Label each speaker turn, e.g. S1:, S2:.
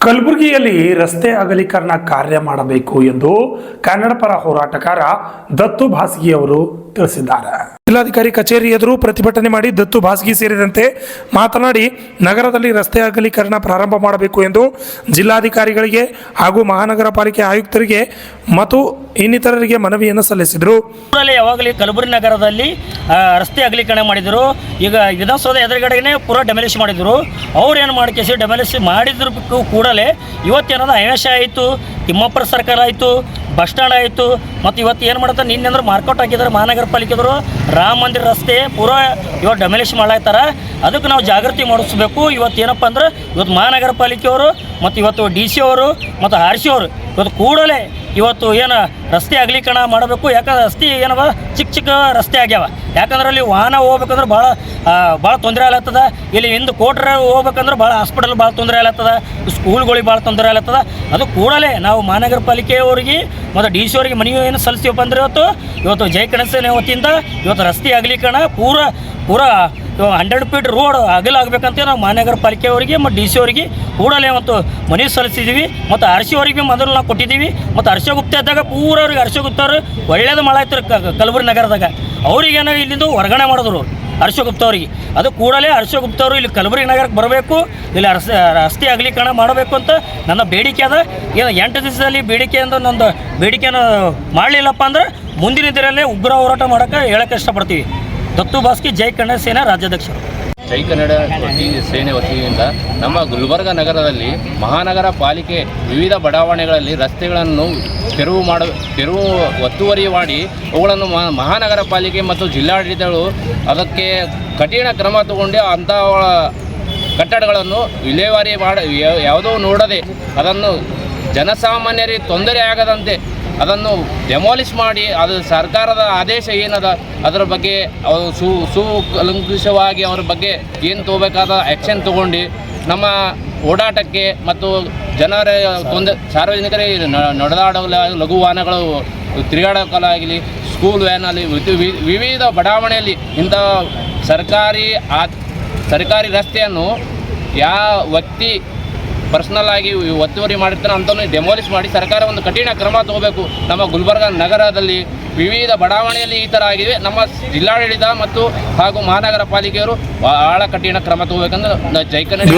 S1: ಕಲಬುರಗಿಯಲ್ಲಿ ರಸ್ತೆ ಅಗಲೀಕರಣ ಕಾರ್ಯ ಮಾಡಬೇಕು ಎಂದು ಕನ್ನಡ ಪರ ಹೋರಾಟಗಾರ ದತ್ತು ಭಾಸ್ಗಿ ಅವರು ತಿಳಿಸಿದ್ದಾರೆ. ಜಿಲ್ಲಾಧಿಕಾರಿ ಕಚೇರಿ ಎದುರು ಪ್ರತಿಭಟನೆ ಮಾಡಿ ದತ್ತು ಭಾಸ್ಗಿ ಸೇರಿದಂತೆ ಮಾತನಾಡಿ ನಗರದಲ್ಲಿ ರಸ್ತೆ ಅಗಲೀಕರಣ ಪ್ರಾರಂಭ ಮಾಡಬೇಕು ಎಂದು ಜಿಲ್ಲಾಧಿಕಾರಿಗಳಿಗೆ ಹಾಗೂ ಮಹಾನಗರ ಪಾಲಿಕೆ ಆಯುಕ್ತರಿಗೆ ಮತ್ತು ಇನ್ನಿತರರಿಗೆ ಮನವಿಯನ್ನು ಸಲ್ಲಿಸಿದರು.
S2: ಯಾವಾಗಲೂ ಕಲಬುರಗಿ ನಗರದಲ್ಲಿ ರಸ್ತೆ ಅಗಲೀಕರಣ ಮಾಡಿದರು. ಈಗ ವಿಧಾನಸೌಧ ಎದುರುಗಡೆನೇ ಪೂರಾ ಡೆಮಾಲಿಷ್ ಮಾಡಿದರು. ಅವ್ರು ಏನು ಮಾಡಿ ಡೆಮಾಲಿಷ್ ಮಾಡಿದ್ರು ಕೂಡಲೇ ಇವತ್ತೇನಾದ್ರು ಅವಿನಾಶ ಆಯಿತು, ತಿಮ್ಮಪ್ಪರ ಸರ್ಕಾರ ಆಯಿತು, ಬಸ್ ಸ್ಟ್ಯಾಂಡ್ ಆಯಿತು. ಮತ್ತು ಇವತ್ತು ಏನು ಮಾಡ್ತಾರೆ, ನಿನ್ನೆ ಅಂದ್ರೆ ಮಾರ್ಕೌಟ್ ಹಾಕಿದ್ದಾರೆ ಮಹಾನಗರ ಪಾಲಿಕೆದವರು. ರಾಮ ಮಂದಿರ ರಸ್ತೆ ಪೂರಾ ಇವತ್ತು ಡೆಮಾಲಿಷ್ ಮಾಡ್ಲಾಯ್ತಾರ. ಅದಕ್ಕೆ ನಾವು ಜಾಗೃತಿ ಮಾಡಿಸ್ಬೇಕು. ಇವತ್ತು ಏನಪ್ಪ ಅಂದ್ರೆ ಇವತ್ತು ಮಹಾನಗರ ಪಾಲಿಕೆಯವರು ಮತ್ತು ಇವತ್ತು DC ಅವರು ಮತ್ತು RC ಅವರು ಇವತ್ತು ಕೂಡಲೇ ಇವತ್ತು ಏನು ರಸ್ತೆ ಅಗಲೀಕರಣ ಮಾಡಬೇಕು. ಯಾಕಂದ್ರೆ ರಸ್ತೆ ಏನವ ಚಿಕ್ಕ ಚಿಕ್ಕ ರಸ್ತೆ ಆಗ್ಯಾವ. ಯಾಕಂದ್ರೆ ಅಲ್ಲಿ ವಾಹನ ಹೋಗ್ಬೇಕಂದ್ರೆ ಭಾಳ ತೊಂದರೆ ಆಗ್ಲತ್ತದ. ಇಲ್ಲಿ ಹಿಂದೆ ಕೋಟ್ರೆ ಹೋಗ್ಬೇಕಂದ್ರೆ ಭಾಳ ಹಾಸ್ಪಿಟಲ್ ಭಾಳ ತೊಂದರೆ ಆಗ್ಲತ್ತದ, ಸ್ಕೂಲ್ಗಳಿಗೆ ಭಾಳ ತೊಂದರೆ ಆಗ್ಲತ್ತದ. ಅದು ಕೂಡಲೇ ನಾವು ಮಹಾನಗರ ಪಾಲಿಕೆಯವರಿಗೆ ಮತ್ತು DC ಅವರಿಗೆ ಮನವಿಯನ್ನು ಸಲ್ಲಿಸ್ತೀವಪ್ಪ ಅಂದ್ರೆ ಇವತ್ತು ಜೈ ಗಣೇಶನ ವತಿಯಿಂದ ಇವತ್ತು ರಸ್ತೆ ಅಗಲೀಕರಣ ಪೂರಾ 100 ಫೀಟ್ ರೋಡ್ ಅಗಲ ಆಗಬೇಕಂತ ನಾವು ಮಹಾನಗರ ಪಾಲಿಕೆಯವರಿಗೆ ಮತ್ತು DC ಅವರಿಗೆ ಕೂಡಲೇ ಮತ್ತು ಮನವಿ ಸಲ್ಲಿಸಿದ್ದೀವಿ. ಮತ್ತು RC ಅವರಿಗೆ ಮೊದಲು ನಾವು ಕೊಟ್ಟಿದ್ದೀವಿ. ಮತ್ತು ಹರ್ಷ ಗುಪ್ತ ಇದ್ದಾಗ ಪೂರ ಅವ್ರಿಗೆ ಹರ್ಷ ಗುಪ್ತ ಅವರು ಒಳ್ಳೇದು ಮಾಡಾಯ್ತಾರೆ ಕಲಬುರಗಿ ನಗರದಾಗ. ಅವ್ರಿಗೇನೋ ಇಲ್ಲಿಂದ ಹೊರಗಡೆ ಮಾಡಿದ್ರು ಹರ್ಷ ಗುಪ್ತ ಅವರಿಗೆ. ಅದು ಕೂಡಲೇ ಹರ್ಷ ಗುಪ್ತ ಅವರು ಇಲ್ಲಿ ಕಲಬುರಗಿ ನಗರಕ್ಕೆ ಬರಬೇಕು, ಇಲ್ಲಿ ರಸ್ತೆ ಅಗಲೀಕರಣ ಮಾಡಬೇಕು ಅಂತ ನನ್ನ ಬೇಡಿಕೆ ಅದ. ಏನು 8 ದಿವಸದಲ್ಲಿ ಬೇಡಿಕೆಯಿಂದ ನಂದು ಬೇಡಿಕೆಯನ್ನು ಮಾಡಲಿಲ್ಲಪ್ಪ ಅಂದ್ರೆ ಮುಂದಿನ ದಿನದಲ್ಲೇ ಉಗ್ರ ಹೋರಾಟ ಮಾಡೋಕ್ಕೆ ಹೇಳೋಕ್ಕೆ ಇಷ್ಟಪಡ್ತೀವಿ. ದತ್ತು ಭಾಸ್ಗಿ ಜೈ ಕನ್ನಡ ಸೇನಾ ರಾಜ್ಯಾಧ್ಯಕ್ಷರು.
S3: ಜೈ ಕನ್ನಡ ಸೇನೆ ವತಿಯಿಂದ ನಮ್ಮ ಗುಲ್ಬರ್ಗ ನಗರದಲ್ಲಿ ಮಹಾನಗರ ಪಾಲಿಕೆ ವಿವಿಧ ಬಡಾವಣೆಗಳಲ್ಲಿ ರಸ್ತೆಗಳನ್ನು ತೆರವು ಒತ್ತುವರಿ ಮಾಡಿ ಅವುಗಳನ್ನು ಮಹಾನಗರ ಪಾಲಿಕೆ ಮತ್ತು ಜಿಲ್ಲಾಡಳಿತಗಳು ಅದಕ್ಕೆ ಕಠಿಣ ಕ್ರಮ ತಗೊಂಡು ಅಂಥ ಕಟ್ಟಡಗಳನ್ನು ವಿಲೇವಾರಿ ಯಾವುದೋ ನೋಡದೆ ಅದನ್ನು ಜನಸಾಮಾನ್ಯರಿಗೆ ತೊಂದರೆ ಆಗದಂತೆ ಅದನ್ನು ಡೆಮಾಲಿಷ್ ಮಾಡಿ ಅದು ಸರ್ಕಾರದ ಆದೇಶ ಏನದ ಅದರ ಬಗ್ಗೆ ಅವರು ಸುಕಲಂಕುಷವಾಗಿ ಅವ್ರ ಬಗ್ಗೆ ಏನು ತಗೋಬೇಕಾದ ಆ್ಯಕ್ಷನ್ ತೊಗೊಂಡು ನಮ್ಮ ಓಡಾಟಕ್ಕೆ ಮತ್ತು ಜನರ ಸಾರ್ವಜನಿಕರಿಗೆ ನಡೆದಾಡಲು ಲಘು ವಾಹನಗಳು ತಿರುಗಾಡೋಕ್ಕಾಗಲಿ ಸ್ಕೂಲ್ ವ್ಯಾನಲ್ಲಿ ವಿವಿಧ ಬಡಾವಣೆಯಲ್ಲಿ ಇಂಥ ಸರ್ಕಾರಿ ರಸ್ತೆಯನ್ನು ಯಾವ ವ್ಯಕ್ತಿ ಪರ್ಸ್ನಲ್ ಆಗಿ ಒತ್ತುವರಿ ಮಾಡಿರ್ತಾನೆ ಅಂಥವನ್ನು ಡೆಮಾಲಿಷ್ ಮಾಡಿ ಸರ್ಕಾರ ಒಂದು ಕಠಿಣ ಕ್ರಮ ತಗೋಬೇಕು. ನಮ್ಮ ಗುಲ್ಬರ್ಗ ನಗರದಲ್ಲಿ ವಿವಿಧ ಬಡಾವಣೆಯಲ್ಲಿ ಈ ಥರ ಆಗಿದೆ. ನಮ್ಮ ಜಿಲ್ಲಾಡಳಿತ ಮತ್ತು ಹಾಗೂ ಮಹಾನಗರ ಪಾಲಿಕೆಯವರು ಭಾಳ ಕಠಿಣ ಕ್ರಮ ತಗೋಬೇಕಂದ್ರೆ ಜೈ ಕನ್ನಡ